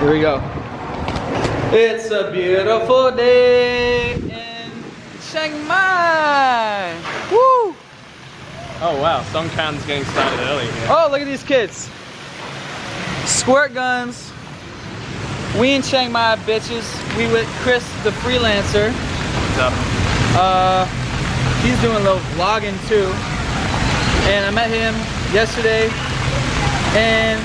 Here we go. It's a beautiful day in Chiang Mai. Woo! Oh wow, Songkran's getting started early here. Oh, look at these kids. Squirt guns. We in Chiang Mai, bitches. We with Chris, the freelancer. What's up? He's doing a little vlogging too. And I met him yesterday. And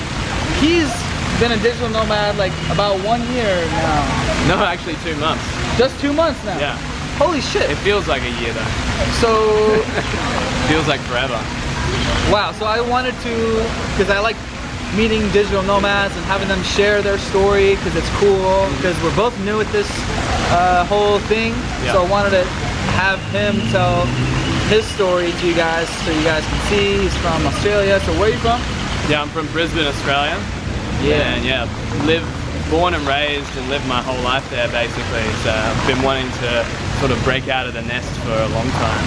he's been a digital nomad like about 1 year now. No, actually 2 months. Just 2 months now? Yeah. Holy shit. It feels like a year though. So, Feels like forever. wow, so I wanted to, because I like meeting digital nomads and having them share their story because it's cool, because we're both new at this whole thing. Yeah. So I wanted to have him tell his story to you guys so you guys can see. He's from Australia. So where are you from? Yeah, I'm from Brisbane, Australia. Yeah. And yeah, born and raised and lived my whole life there basically. So I've been wanting to sort of break out of the nest for a long time.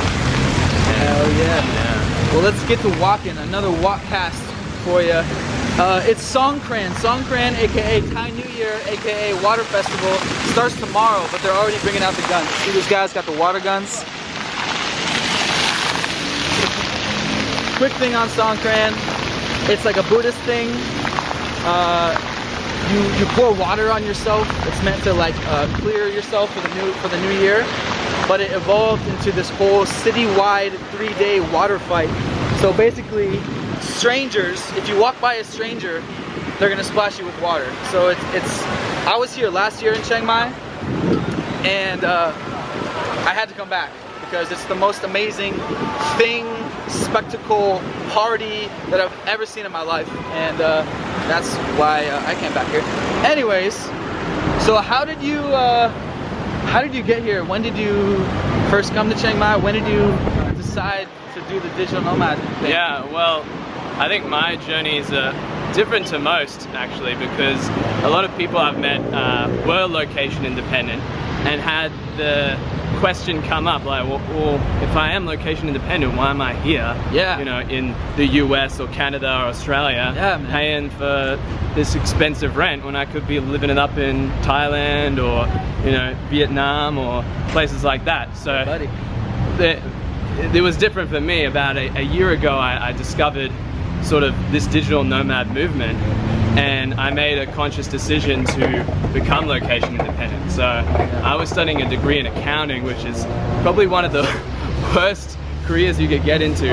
Hell yeah. Yeah. Well, let's get to walking. Another Walkcast for you. It's Songkran, aka Thai New Year, aka Water Festival. Starts tomorrow, but they're already bringing out the guns. See, these guys got the water guns. Quick thing on Songkran, it's like a Buddhist thing. You pour water on yourself. It's meant to like clear yourself for the new year. But it evolved into this whole citywide 3-day water fight. So basically, strangers, if you walk by a stranger, they're gonna splash you with water. So it's I was here last year in Chiang Mai, and I had to come back because it's the most amazing thing, spectacle, party that I've ever seen in my life, and that's why I came back here. Anyways, so how did you get here? When did you first come to Chiang Mai? When did you decide to do the digital nomad thing? Yeah, well, I think my journey is different to most actually, because a lot of people I've met were location independent and had the question come up like, well, if I am location independent, why am I here? Yeah. You know, in the US or Canada or Australia, yeah, man, paying for this expensive rent when I could be living it up in Thailand or, you know, Vietnam or places like that. So it was different for me. About a year ago, I discovered sort of this digital nomad movement, and I made a conscious decision to become location independent. So I was studying a degree in accounting, which is probably one of the worst careers you could get into,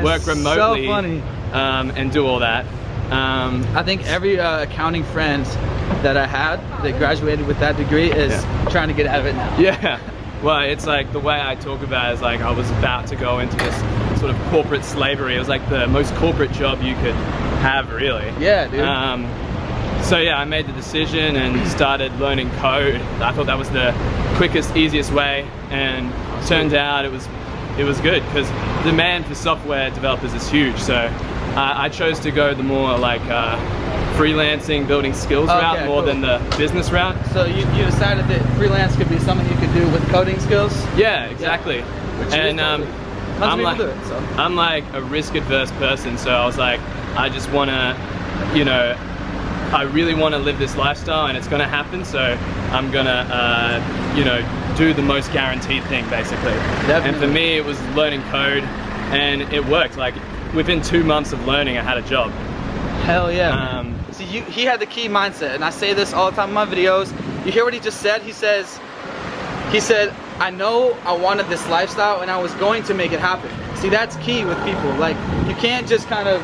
work remotely, so funny. And do all that. I think every accounting friend that I had that graduated with that degree is trying to get out of it now. Yeah. Well, it's like the way I talk about it is like I was about to go into this sort of corporate slavery. It was like the most corporate job you could have, really. Yeah, dude. So yeah, I made the decision and started learning code. I thought that was the quickest, easiest way, and turned out it was good because the demand for software developers is huge. So I chose to go the more like freelancing, building skills route more than the business route. So you decided that freelance could be something you could do with coding skills? Yeah, exactly. And I'm like a risk-adverse person, so I was like, I just want to, you know, I really want to live this lifestyle, and it's going to happen, so I'm going to, you know, do the most guaranteed thing, basically. Definitely. And for me, it was learning code, and it worked. Like, within 2 months of learning, I had a job. Hell yeah. See, he had the key mindset, and I say this all the time in my videos. You hear what he just said? He said, I know I wanted this lifestyle and I was going to make it happen. See, that's key with people. Like, you can't just kind of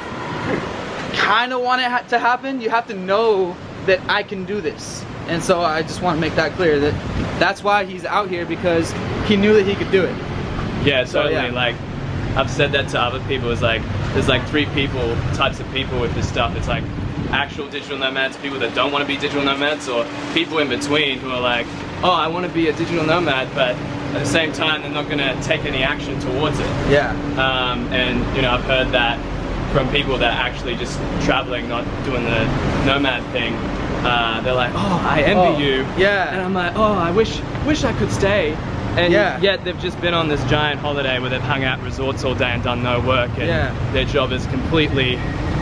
want it to happen. You have to know that I can do this. And so I just want to make that clear, that that's why he's out here, because he knew that he could do it. Yeah, totally. So, yeah. Like, I've said that to other people. It's like, there's like 3 types of people with this stuff. It's like actual digital nomads, people that don't want to be digital nomads, or people in between who are like, oh, I want to be a digital nomad, but at the same time, they're not going to take any action towards it. Yeah. And, you know, I've heard that from people that are actually just traveling, not doing the nomad thing. They're like, oh, I envy you. Yeah. And I'm like, oh, I wish I could stay. And yet they've just been on this giant holiday where they've hung out at resorts all day and done no work, and their job is completely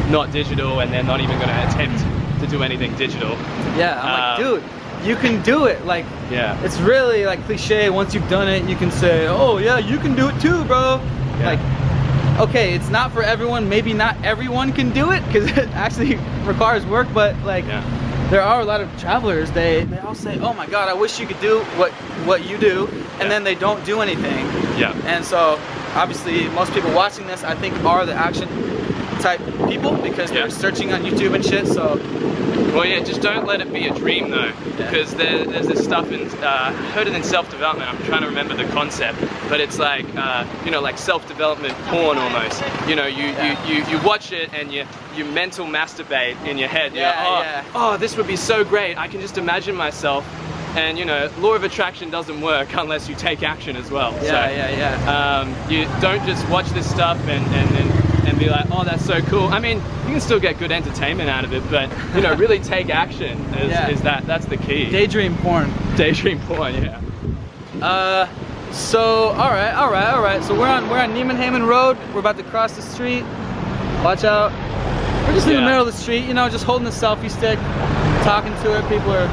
not digital, and they're not even going to attempt to do anything digital. Yeah, I'm like, dude, you can do it. Like, yeah, it's really like cliche. Once you've done it, you can say, oh yeah, you can do it too, bro. Yeah. Like, okay, it's not for everyone. Maybe not everyone can do it because it actually requires work. But like, there are a lot of travelers. They all say, oh my God, I wish you could do what you do, and then they don't do anything. Yeah. And so obviously, most people watching this, I think, are the action type people because they're searching on YouTube and shit. So. Well, yeah, just don't let it be a dream though, because there's this stuff in, heard it in self-development, I'm trying to remember the concept, but it's like, you know, like self-development porn almost. You know, you watch it and you mental masturbate in your head. You're like, oh, this would be so great, I can just imagine myself. And you know, law of attraction doesn't work unless you take action as well. You don't just watch this stuff and be like, oh, that's so cool. I mean, you can still get good entertainment out of it, but you know, really take action is that's the key. Daydream porn. Daydream porn, yeah. So all right. So we're on Neiman Road. We're about to cross the street. Watch out. We're just in the middle of the street, you know, just holding the selfie stick, talking to it. People are.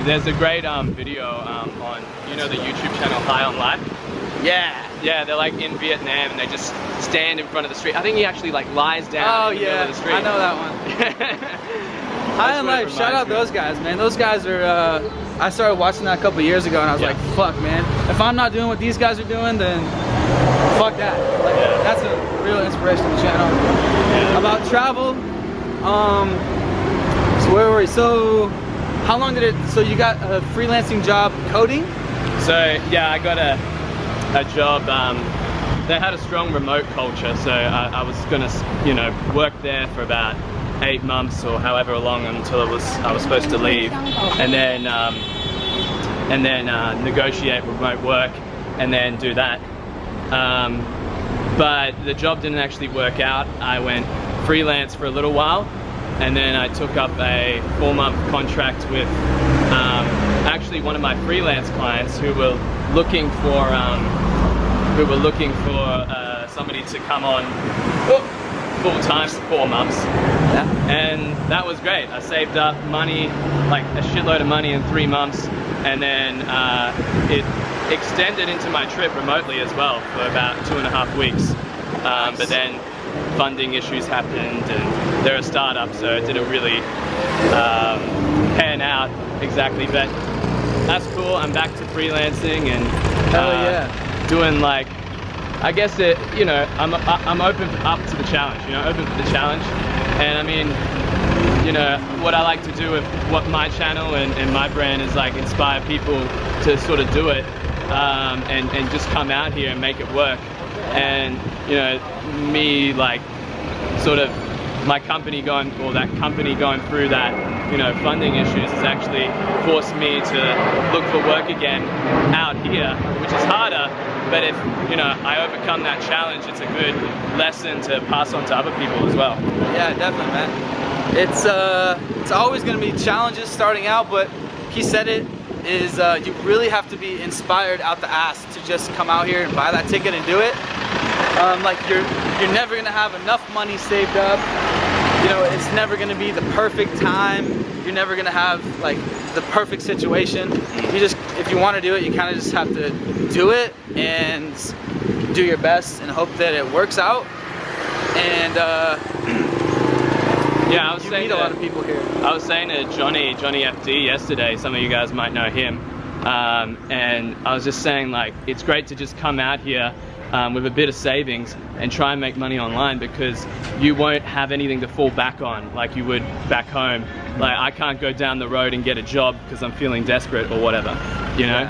There's a great video on, you know, the YouTube channel High on Life. Yeah, they're like in Vietnam and they just stand in front of the street. I think he actually like lies down in the middle of the street. I know that one. High on Life, shout out those guys, man. Those guys are, I started watching that a couple years ago and I was like, fuck, man. If I'm not doing what these guys are doing, then fuck that. Like, that's a real inspirational channel. About travel, so where were we? So, how long did it, so you got a freelancing job coding? So, yeah, I got a job, they had a strong remote culture, so I was gonna, you know, work there for about 8 months or however long until I was supposed to leave, and then negotiate remote work and then do that. But the job didn't actually work out. I went freelance for a little while, and then I took up a 4-month contract with actually one of my freelance clients who were looking for somebody to come on full time for 4 months. And that was great. I saved up money, like a shitload of money in 3 months, and then it extended into my trip remotely as well for about 2.5 weeks. But then funding issues happened, and they're a startup, so it didn't really pan out exactly. But that's cool. I'm back to freelancing and doing, like, I guess it, you know, I'm open up to the challenge, you know, open for the challenge. And I mean, you know, what I like to do with what my channel and my brand is, like, inspire people to sort of do it and just come out here and make it work. And you know, me, like, sort of my company going, or that company going through that, you know, funding issues has actually forced me to look for work again out here, which is harder. But if, you know, I overcome that challenge, it's a good lesson to pass on to other people as well. Yeah, definitely, man. It's always going to be challenges starting out, but he said it is you really have to be inspired out the ass to just come out here and buy that ticket and do it. Like you're never gonna have enough money saved up. You know, it's never gonna be the perfect time. You're never gonna have, like, the perfect situation. You just, if you want to do it, you kind of just have to do it and do your best and hope that it works out. And yeah, I was saying meet a lot of people here. I was saying to Johnny FD yesterday, some of you guys might know him, and I was just saying, like, it's great to just come out here with a bit of savings and try and make money online, because you won't have anything to fall back on like you would back home. Like, I can't go down the road and get a job because I'm feeling desperate or whatever, you know.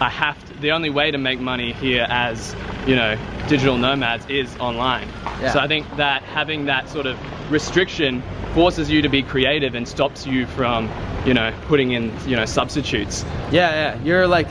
I have to, the only way to make money here as, you know, digital nomads is online. So I think that having that sort of restriction forces you to be creative and stops you from, you know, putting in, you know, substitutes. You're like,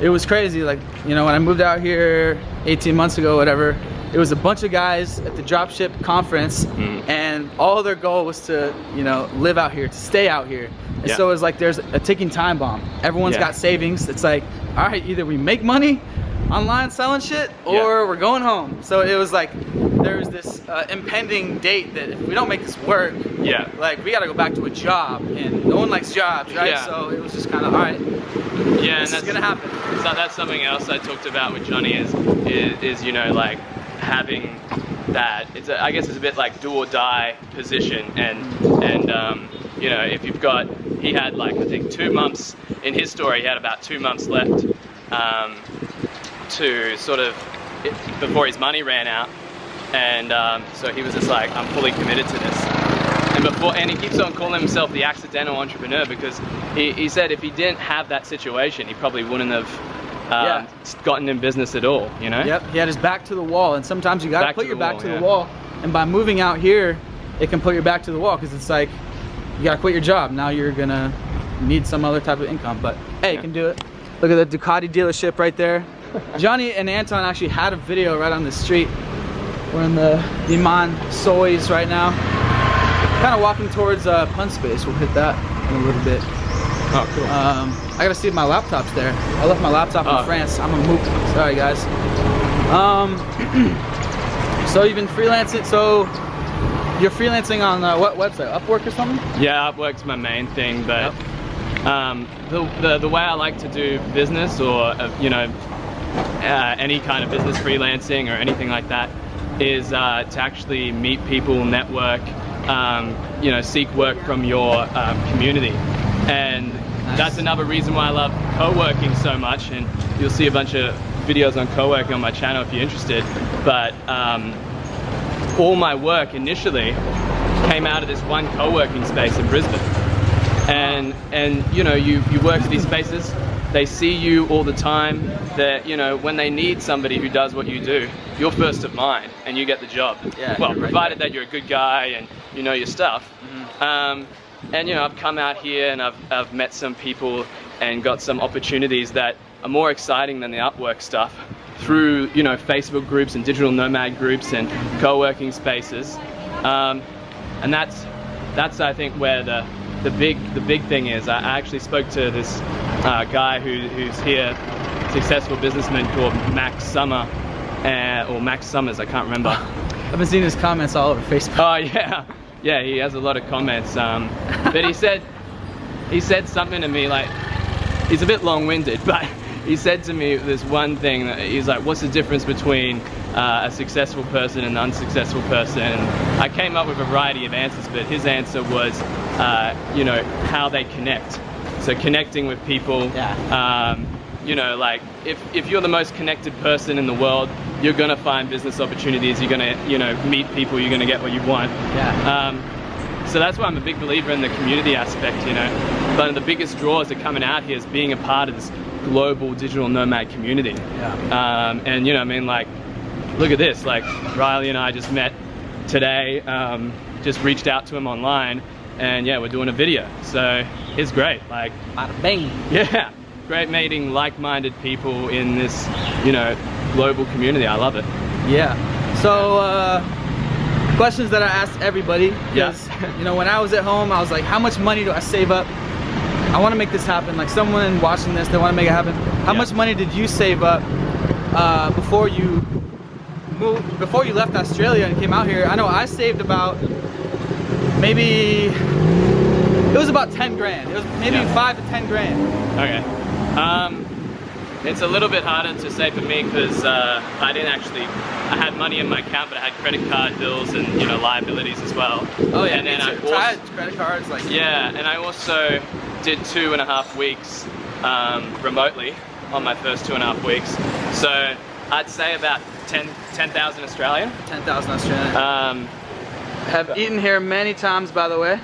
it was crazy. Like, you know, when I moved out here 18 months ago, whatever, it was a bunch of guys at the dropship conference, and all their goal was to, you know, live out here, to stay out here. And so it was like there's a ticking time bomb. Everyone's got savings. It's like, all right, either we make money online selling shit or we're going home. So it was like there was this impending date that if we don't make this work, like we got to go back to a job, and no one likes jobs, right? Yeah. So it was just kind of all right. Yeah, this is gonna happen. So that's something else I talked about with Johnny is you know, like having that. I guess it's a bit like do or die position, and you know, if you've got, he had like I think 2 months in his story. He had about 2 months left to sort of before his money ran out, and so he was just like, I'm fully committed to this. And he keeps on calling himself the accidental entrepreneur because he said if he didn't have that situation, he probably wouldn't have gotten in business at all, you know? Yep, he had his back to the wall, and sometimes you gotta put your back to the wall, and by moving out here, it can put your back to the wall, because it's like, you gotta quit your job, now you're gonna need some other type of income, but hey, you can do it. Look at the Ducati dealership right there. Johnny and Anton actually had a video right on the street. We're in the Livin Soys right now. Kind of walking towards Punch Space. We'll hit that in a little bit. Oh, cool. I gotta see if my laptop's there. I left my laptop in France. I'm a mook. Sorry, guys. So you've been freelancing. So you're freelancing on what website? Upwork or something? Yeah, Upwork's my main thing, but the way I like to do business, or you know, any kind of business freelancing or anything like that, is to actually meet people, network, you know, seek work from your community. And that's another reason why I love co-working so much, and you'll see a bunch of videos on co-working on my channel if you're interested. But all my work initially came out of this one co-working space in Brisbane. And you know, you work at these spaces, they see you all the time, that, you know, when they need somebody who does what you do, you're first of mind and you get the job. Yeah, well, provided that you're a good guy and you know your stuff. And you know, I've come out here and I've met some people and got some opportunities that are more exciting than the Upwork stuff through, you know, Facebook groups and digital nomad groups and co-working spaces. And that's I think where the big thing is. I actually spoke to this guy who's here, successful businessman called Max Summer, or Max Summers, I can't remember. I've been seeing his comments all over Facebook. Oh yeah, yeah, he has a lot of comments. But he said something to me, like, he's a bit long-winded, but he said to me this one thing that he's like, what's the difference between a successful person and an unsuccessful person? And I came up with a variety of answers, but his answer was, you know, how they connect. So connecting with people, you know, like if you're the most connected person in the world, you're gonna find business opportunities, you're gonna, you know, meet people, you're gonna get what you want. So that's why I'm a big believer in the community aspect, you know. But the biggest draws that coming out here is being a part of this global digital nomad community. And you know, I mean, like, look at this, like Riley and I just met today, just reached out to him online, and yeah, we're doing a video. So it's great, like, bada bang. Yeah, great meeting like-minded people in this, you know, global community. I love it. Yeah. So questions that I asked everybody, because you know, when I was at home, I was like, how much money do I save up? I want to make this happen. Like, someone watching this, they want to make it happen. How much money did you save up before you left Australia and came out here? I know I saved about, maybe, it was about 10 grand. It was maybe 5 to 10 grand. Okay. It's a little bit harder to say for me because I had money in my account, but I had credit card bills and, you know, liabilities as well. Oh yeah, and then I had credit cards, like. Yeah, and I also did 2.5 weeks remotely on my first 2.5 weeks. So I'd say about 10,000 Australian. 10,000 Australian. Have eaten here many times, by the way.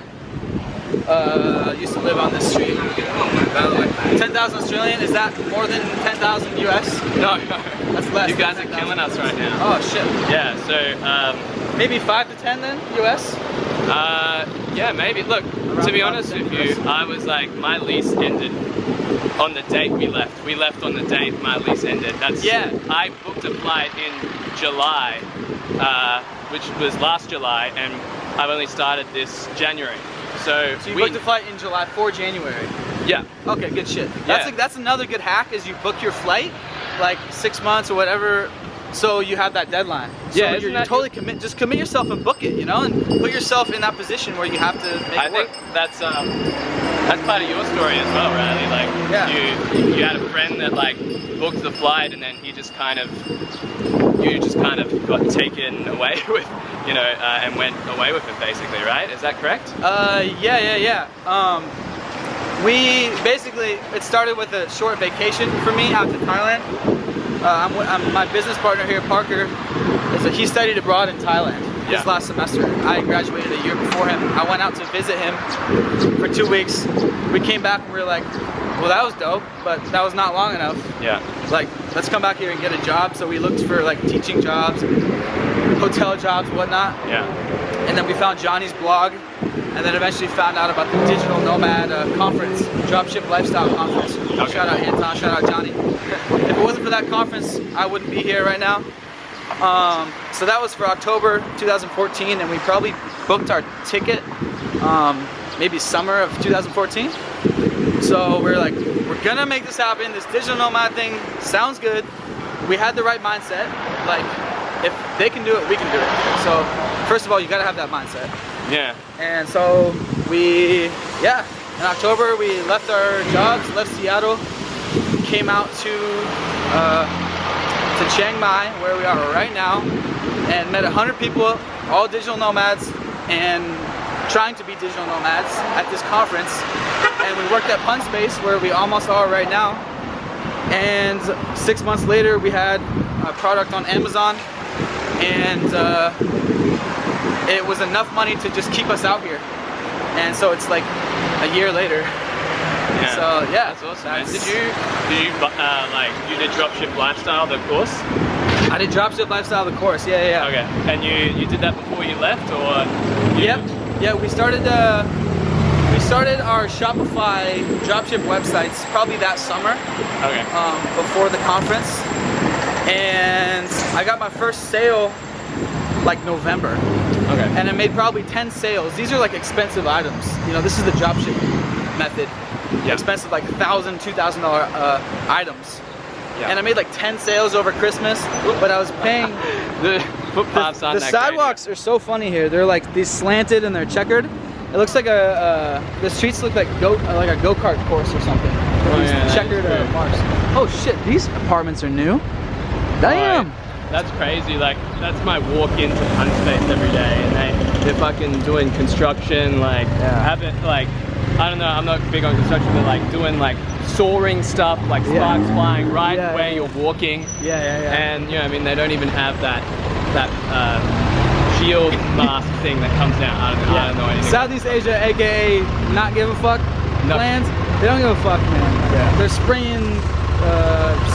Used to live on this street, by the way. 10,000 Australian, is that more than 10,000 US? No, that's less. You guys are killing us right now. Oh shit. Yeah, so maybe 5 to 10 then, US? Yeah, maybe. Look, to be honest with you, I was like, my lease ended on the date we left. We left on the date my lease ended. I booked a flight in July, which was last July, and I've only started this January. So you booked a flight in July for January? Yeah. Okay, good shit. That's another good hack, is you book your flight like 6 months or whatever, so you have that deadline. So Yeah, you're totally just commit yourself and book it, you know, and put yourself in that position where you have to make it work. I think that's part of your story as well, Riley. Like, Yeah. you had a friend that like booked the flight, and then you just kind of got taken away with, you know, and went away with it basically, right? Is that correct? Yeah. We basically, it started with a short vacation for me out to Thailand. I'm my business partner here, Parker. He studied abroad in Thailand this last semester. I graduated a year before him. I went out to visit him for 2 weeks. We came back and we were like, well, that was dope, but that was not long enough. Yeah. Like, let's come back here and get a job. So we looked for like teaching jobs, hotel jobs, whatnot. Yeah. And then we found Johnny's blog, and then eventually found out about the Digital Nomad conference, Dropship Lifestyle Conference. Okay. Shout out Anton, shout out Johnny. If it wasn't for that conference, I wouldn't be here right now. So that was for October 2014, and we probably booked our ticket maybe summer of 2014. So we're like, we're gonna make this happen. This Digital Nomad thing sounds good. We had the right mindset. Like, if they can do it, we can do it. So first of all, you gotta have that mindset. Yeah. And so in October we left our jobs, left Seattle, came out to Chiang Mai, where we are right now, and met 100 people, all digital nomads, and trying to be digital nomads at this conference. And we worked at Pun Space, where we almost are right now. And 6 months later, we had a product on Amazon, and it was enough money to just keep us out here. And so it's like a year later. Yeah. So yeah, that's awesome. Man. Did you did Dropship Lifestyle, the course? I did Dropship Lifestyle, the course. Yeah. Okay. And you did that before you left, or? Yep. Yeah, we started our Shopify dropship websites probably that summer. Okay. Before the conference, and I got my first sale like November. Okay. And I made probably 10 sales. These are like expensive items. You know, this is the dropship method. Yeah. Expensive, like $1,000, $2,000 items. Yeah. And I made like 10 sales over Christmas, but I was paying. The footpaths aren't The that sidewalks are so funny here. They're like these slanted and they're checkered. It looks like the streets look like a go-kart course or something. These checkered marks. Oh shit, these apartments are new. Damn. That's crazy. Like, that's my walk into Pun Space every day, and they're fucking doing construction, like I don't know, I'm not big on construction, but like doing like soaring stuff, like sparks flying where you're walking. Yeah. And you know, I mean, they don't even have that shield mask thing that comes down. I don't know anything. Southeast Asia, aka not give a fuck lands. They don't give a fuck, man. Yeah. They're spraying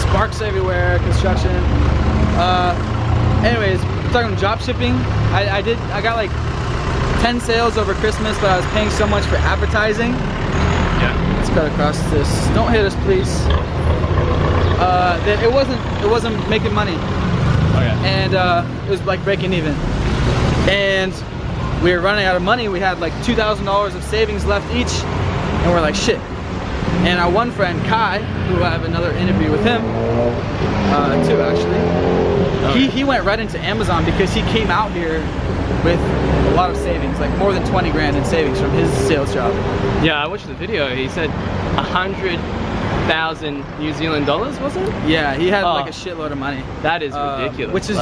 sparks everywhere, construction. Anyways, we're talking drop shipping. I got like 10 sales over Christmas, but I was paying so much for advertising. Yeah. Let's cut across this. Don't hit us, please. That it wasn't making money. Okay. And it was like breaking even. And we were running out of money. We had like $2,000 of savings left each, and we're like, shit. And our one friend, Kai, who I have another interview with him, too actually, he went right into Amazon because he came out here with a lot of savings, like more than 20 grand in savings from his sales job. Yeah, I watched the video. He said 100,000 New Zealand dollars, was it? Yeah, he had like a shitload of money. That is ridiculous. Which is,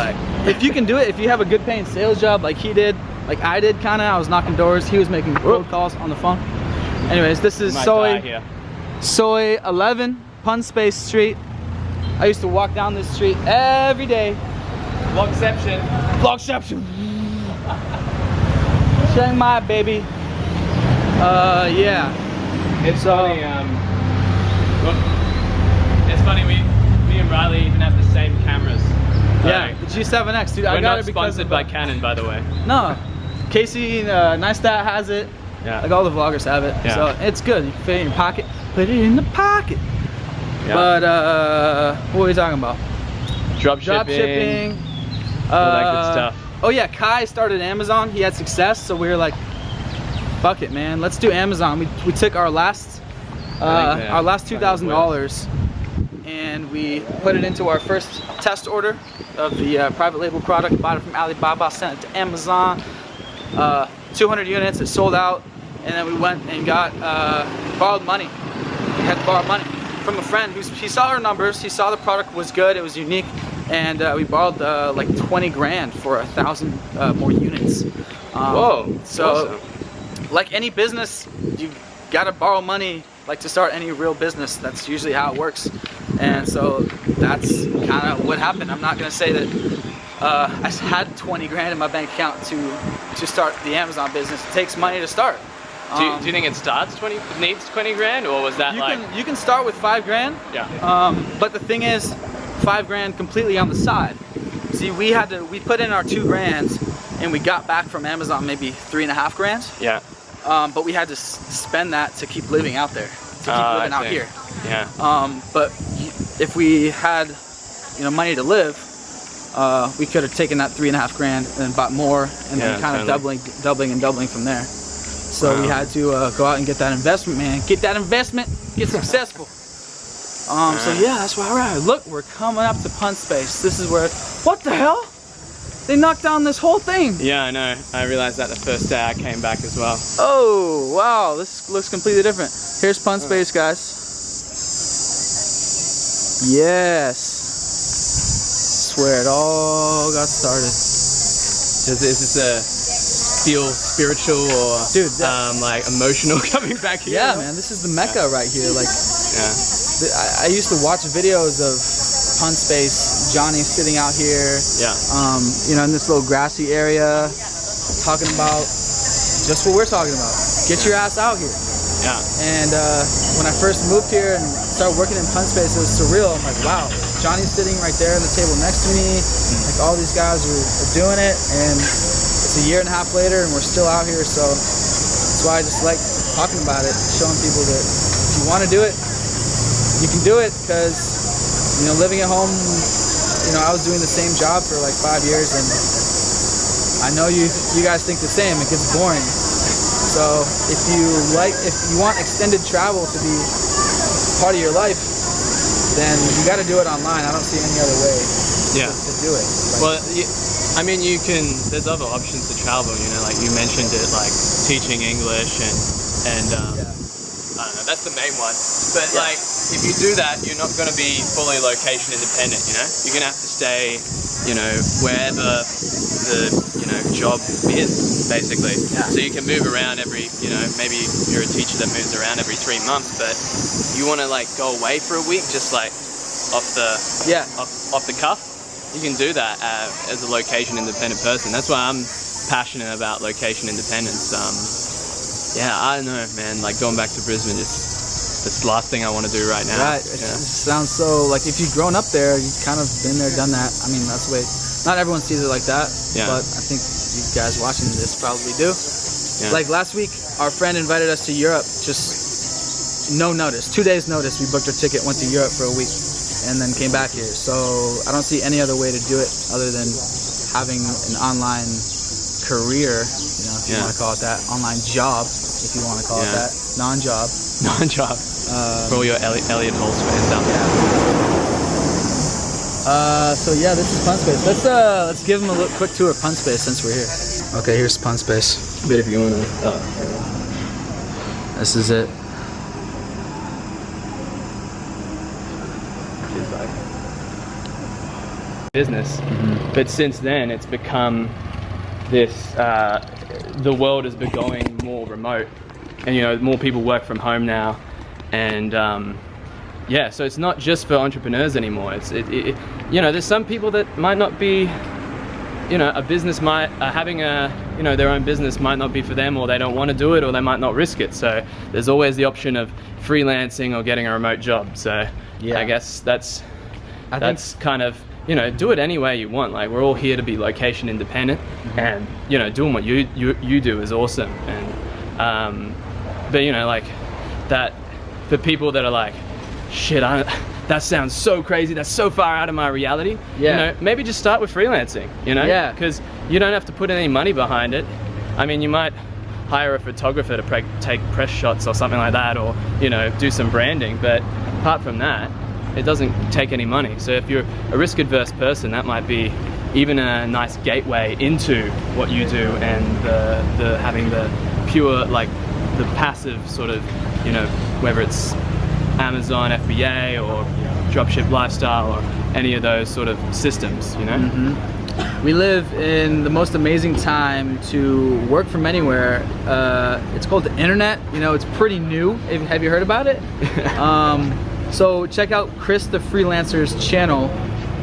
if you can do it, if you have a good paying sales job like he did, like I did kinda, I was knocking doors, he was making cold calls on the phone. Anyways, this is Soy 11, Pun Space Street. I used to walk down this street every day. Vlogception. Vlogception. Chiang Mai, baby. Yeah. It's funny. It's funny. Me and Riley even have the same cameras. Yeah, the G7X, dude. I got it because sponsored by Canon, by the way. No, Casey Neistat has it. Yeah. Like all the vloggers have it. Yeah. So it's good. You can fit it in your pocket. Put it in the pocket. Yeah. But what are we talking about? Drop shipping. All that good stuff. Oh yeah, Kai started Amazon. He had success, so we were like, fuck it, man. Let's do Amazon. We took our last $2,000 and we put it into our first test order of the private label product. Bought it from Alibaba, sent it to Amazon. 200 units, it sold out, and then we went and got borrowed money. We had to borrow money from a friend he saw our numbers, he saw the product was good, it was unique, and we borrowed like 20 grand for 1,000 more units. Whoa! So, awesome. Like any business, you gotta borrow money. Like to start any real business, that's usually how it works. And so that's kind of what happened. I'm not gonna say that I had 20 grand in my bank account to start the Amazon business. It takes money to start. Do you think it needs 20 grand, or was that you can start with 5 grand? Yeah. But the thing is, 5 grand completely on the side. See, we put in our 2 grand, and we got back from Amazon maybe 3.5 grand. Yeah. But we had to spend that to keep living out there, to keep living out here. Yeah. But if we had, money to live, we could have taken that 3.5 grand and bought more, and then kind of doubling from there. So we had to go out and get that investment, man. Get that investment, get successful. So yeah, that's where we're at. Look, we're coming up to Pun Space. This is where, what the hell? They knocked down this whole thing. Yeah, I know. I realized that the first day I came back as well. Oh, wow. This looks completely different. Here's Pun Space, guys. Yes. Where it all got started. Is this feel spiritual or dude, like emotional coming back here? Yeah, man, this is the Mecca right here. Like, I used to watch videos of Pun Space, Johnny sitting out here, in this little grassy area, talking about just what we're talking about. Get your ass out here. Yeah. And when I first moved here and started working in Pun Space, it was surreal. I'm like, wow, Johnny's sitting right there on the table next to me. Like, all these guys are doing it, and it's a 1.5 years later, and we're still out here. So that's why I just like talking about it, showing people that if you want to do it, you can do it. Because living at home, I was doing the same job for like 5 years, and I know you guys think the same. It gets boring. So if you want extended travel to be part of your life, then you got to do it online. I don't see any other way to do it. Well, I mean, there's other options to travel, like you mentioned it, like teaching English and I don't know, that's the main one. But like, if you do that, you're not going to be fully location independent, You're going to have to stay, wherever the job is, basically. Yeah. So you can move around every, maybe you're a teacher that moves around every 3 months, but you want to like go away for a week, just like off the cuff. You can do that as a location independent person. That's why I'm passionate about location independence. I don't know, man, like going back to Brisbane, it's the last thing I want to do right now. Right, it sounds so, like if you've grown up there, you've kind of been there, done that. I mean, that's the way, not everyone sees it like that, but I think you guys watching this probably do. Yeah. Like last week, our friend invited us to Europe, just no notice, 2 days notice. We booked our ticket, went to Europe for a week, and then came back here. So I don't see any other way to do it other than having an online career, if you want to call it that, online job, if you want to call it that, non-job. Non-job. For all your Elliot Holst fans out there. So yeah, this is Pun Space. Let's give them a quick tour of Pun Space since we're here. Okay, here's Pun Space. But if you want to, this is it. Business, but since then it's become this. The world has been going more remote, and more people work from home now, and so it's not just for entrepreneurs anymore. It's there's some people that might not be, a business might having their own business might not be for them, or they don't want to do it, or they might not risk it. So there's always the option of freelancing or getting a remote job. So I guess that's kind of, do it any way you want. Like, we're all here to be location independent, and doing what you do is awesome. And but like that, for people that are like, shit, that sounds so crazy, that's so far out of my reality. Maybe just start with freelancing. Because you don't have to put any money behind it. I mean, you might hire a photographer to take press shots or something like that, or do some branding, but apart from that, it doesn't take any money. So if you're a risk adverse person, that might be even a nice gateway into what you do, and the having the pure, like the passive sort of, you know, whether it's Amazon FBA or dropship lifestyle or any of those sort of systems, you know. We live in the most amazing time to work from anywhere. It's called the internet. You know, it's pretty new. Have you heard about it? So check out Chris the Freelancer's channel,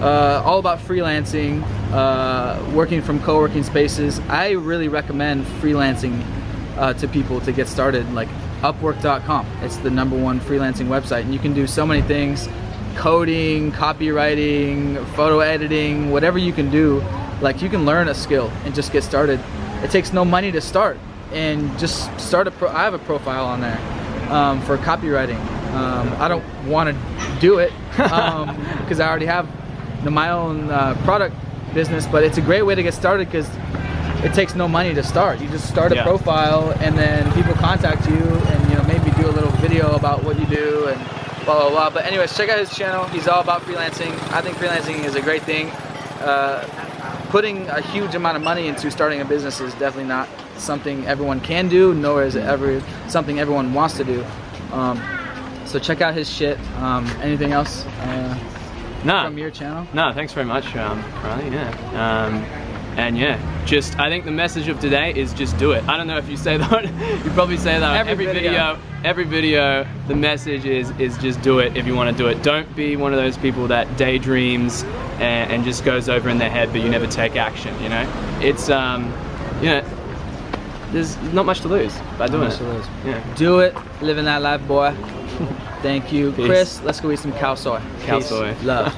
all about freelancing, working from co-working spaces. I really recommend freelancing to people to get started, like Upwork.com. It's the #1 freelancing website, and you can do so many things: coding, copywriting, photo editing, whatever you can do. Like, you can learn a skill and just get started. It takes no money to start, and just start I have a profile on there for copywriting. I don't want to do it because I already have my own product business, but it's a great way to get started because it takes no money to start. You just start a profile, and then people contact you, and, you know, maybe do a little video about what you do and blah blah blah. But anyways, check out his channel. He's all about freelancing. I think freelancing is a great thing. Putting a huge amount of money into starting a business is definitely not something everyone can do, nor is it ever something everyone wants to do. So check out his shit. Anything else from your channel? No, thanks very much, Riley. And yeah, just, I think the message of today is just do it. I don't know if you say that, you probably say that on every video. The message is just do it if you want to do it. Don't be one of those people that daydreams and just goes over in their head, but you never take action, you know? It's, you know, there's not much to lose by doing it. Yeah. Do it, living that life, boy. Thank you. Peace. Chris, let's go eat some cow soy. Cow Peace. soy. Love.